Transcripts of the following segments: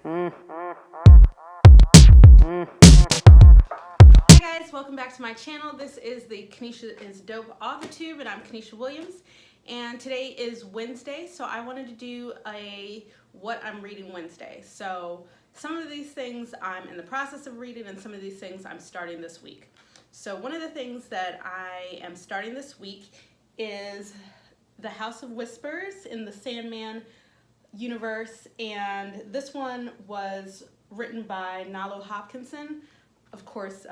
Hi guys, welcome back to my channel. This is the Kanisha is Dope authortube, and I'm Kanisha Williams. And today is Wednesday, so I wanted to do a what I'm reading Wednesday. So some of these things I'm in the process of reading, and some of these things I'm starting this week. So one of the things that I am starting this week is The House of Whispers in the Sandman universe, and this one was written by Nalo Hopkinson, of course,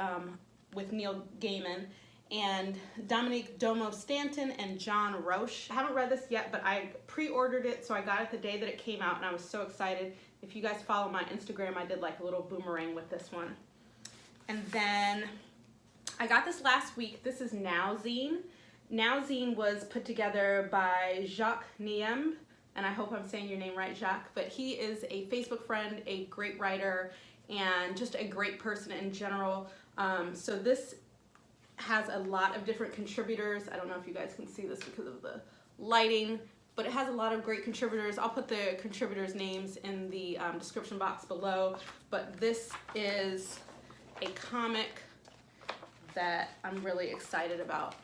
with Neil Gaiman, and Dominique Domo Stanton and John Roche. I haven't read this yet, but I pre-ordered it, so I got it the day that it came out, and I was so excited. If you guys follow my Instagram, I did like a little boomerang with this one. And then I got this last week. This is NOWzine. NOWzine was put together by Jacques Niem, and I hope I'm saying your name right, Jacques, but he is a Facebook friend, a great writer, and just a great person in general. So this has a lot of different contributors. I don't know if you guys can see this because of the lighting, but it has a lot of great contributors. I'll put the contributors' names in the description box below, but this is a comic that I'm really excited about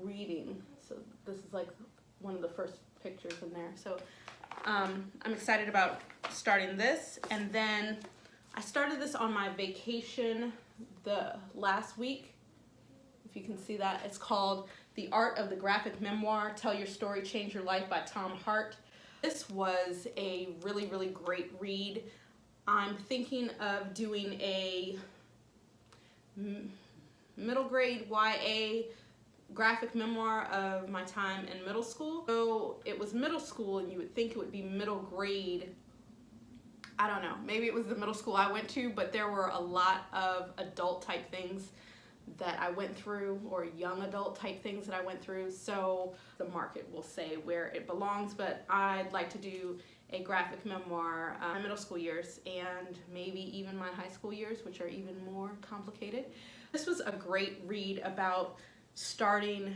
reading. So this is like one of the first pictures in there. So I'm excited about starting this. And then I started this on my vacation the last week. If you can see that, it's called The Art of the Graphic Memoir, Tell Your Story, Change Your Life by Tom Hart. This was a really, really great read. I'm thinking of doing a middle grade YA graphic memoir of my time in middle school. So it was middle school, and you would think it would be middle grade. I don't know, maybe it was the middle school I went to, but there were a lot of adult type things that I went through, or young adult type things that I went through. So the market will say where it belongs, but I'd like to do a graphic memoir my middle school years, and maybe even my high school years, which are even more complicated. This was a great read about starting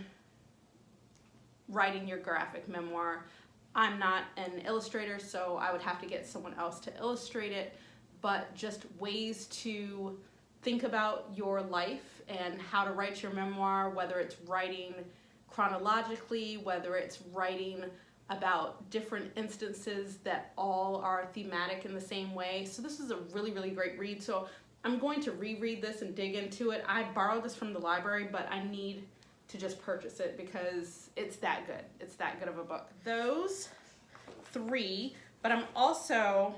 writing your graphic memoir. I'm not an illustrator, so I would have to get someone else to illustrate it, but just ways to think about your life and how to write your memoir, whether it's writing chronologically, whether it's writing about different instances that all are thematic in the same way. So this is a really, really great read. So I'm going to reread this and dig into it. I borrowed this from the library, but I need to just purchase it because it's that good. It's that good of a book. Those three, but I'm also,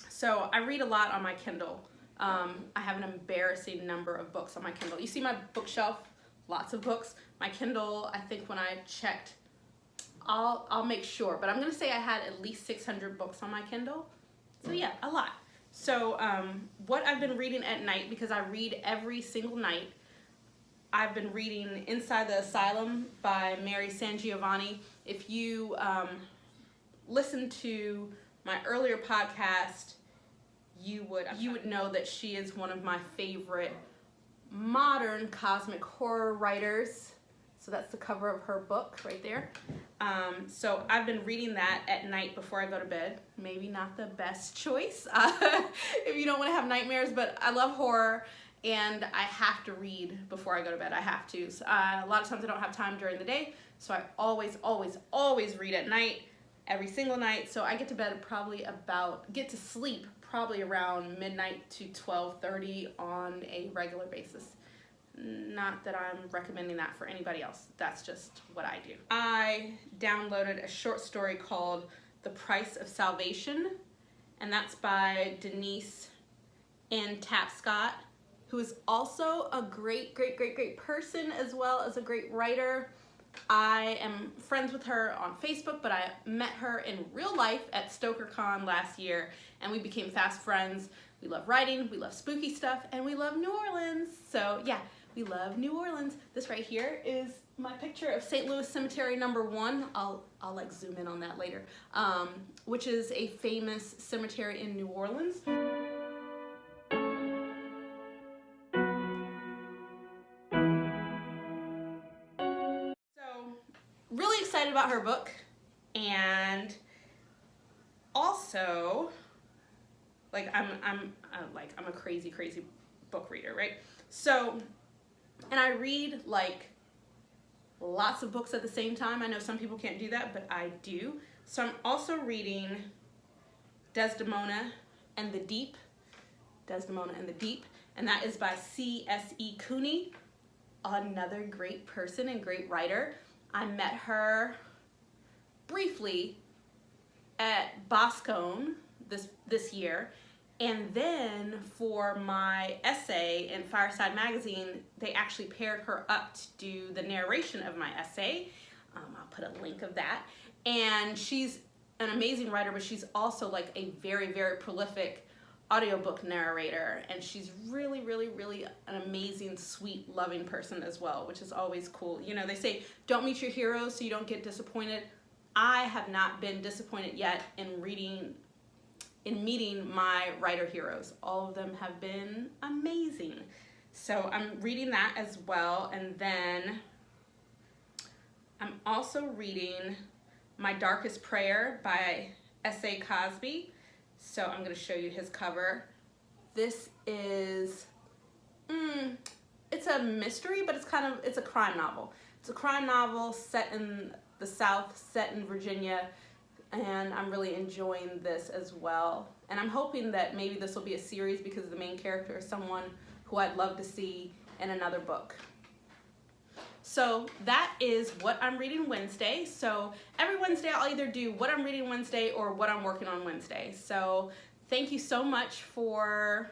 so I read a lot on my Kindle. I have an embarrassing number of books on my Kindle. You see my bookshelf, lots of books. My Kindle, I think when I checked, I'll make sure, but I'm gonna say I had at least 600 books on my Kindle. So yeah, a lot. So what I've been reading at night, because I read every single night, I've been reading Inside the Asylum by Mary Sangiovanni. If you listen to my earlier podcast, you would know that she is one of my favorite modern cosmic horror writers. So that's the cover of her book right there. So I've been reading that at night before I go to bed. Maybe not the best choice if you don't want to have nightmares, but I love horror, and I have to read before I go to bed. I have to. So, a lot of times I don't have time during the day, so I always read at night, every single night. So I get to bed get to sleep probably around midnight to 12:30 on a regular basis. Not that I'm recommending that for anybody else. That's just what I do. I downloaded a short story called The Price of Salvation, and that's by Denise N. Tapscott, who is also a great person as well as a great writer. I am friends with her on Facebook, but I met her in real life at StokerCon last year, and we became fast friends. We love writing, we love spooky stuff, and we love New Orleans. So yeah, we love New Orleans. This right here is my picture of St. Louis Cemetery number 1. I'll like zoom in on that later, which is a famous cemetery in New Orleans. So really excited about her book, and also also, like, I'm a crazy book reader, right? So, and I read like lots of books at the same time. I know some people can't do that, but I do. So I'm also reading Desdemona and the Deep, and that is by C.S.E. Cooney, another great person and great writer. I met her briefly at Boscone this year, and then for my essay in Fireside Magazine, they actually paired her up to do the narration of my essay. I'll put a link of that. And she's an amazing writer, but she's also like a very prolific audiobook narrator, and she's really an amazing, sweet, loving person as well, which is always cool. You know, they say don't meet your heroes so you don't get disappointed. I have not been disappointed yet in meeting my writer heroes. All of them have been amazing. So I'm reading that as well, and then I'm also reading My Darkest Prayer by S.A. Cosby. So I'm going to show you his cover. This is, it's a mystery, but it's a crime novel. It's a crime novel set in the South, set in Virginia, and I'm really enjoying this as well. And I'm hoping that maybe this will be a series because the main character is someone who I'd love to see in another book. So that is what I'm reading Wednesday. So every Wednesday I'll either do what I'm reading Wednesday or what I'm working on Wednesday. So thank you so much for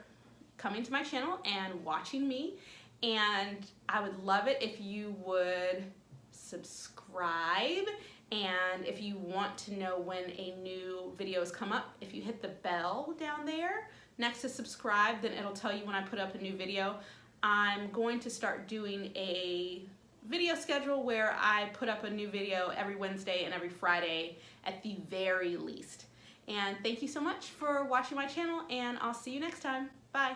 coming to my channel and watching me. And I would love it if you would subscribe. And if you want to know when a new videos come up, if you hit the bell down there next to subscribe, then it'll tell you when I put up a new video. I'm going to start doing a video schedule where I put up a new video every Wednesday and every Friday at the very least. And thank you so much for watching my channel, and I'll see you next time. Bye.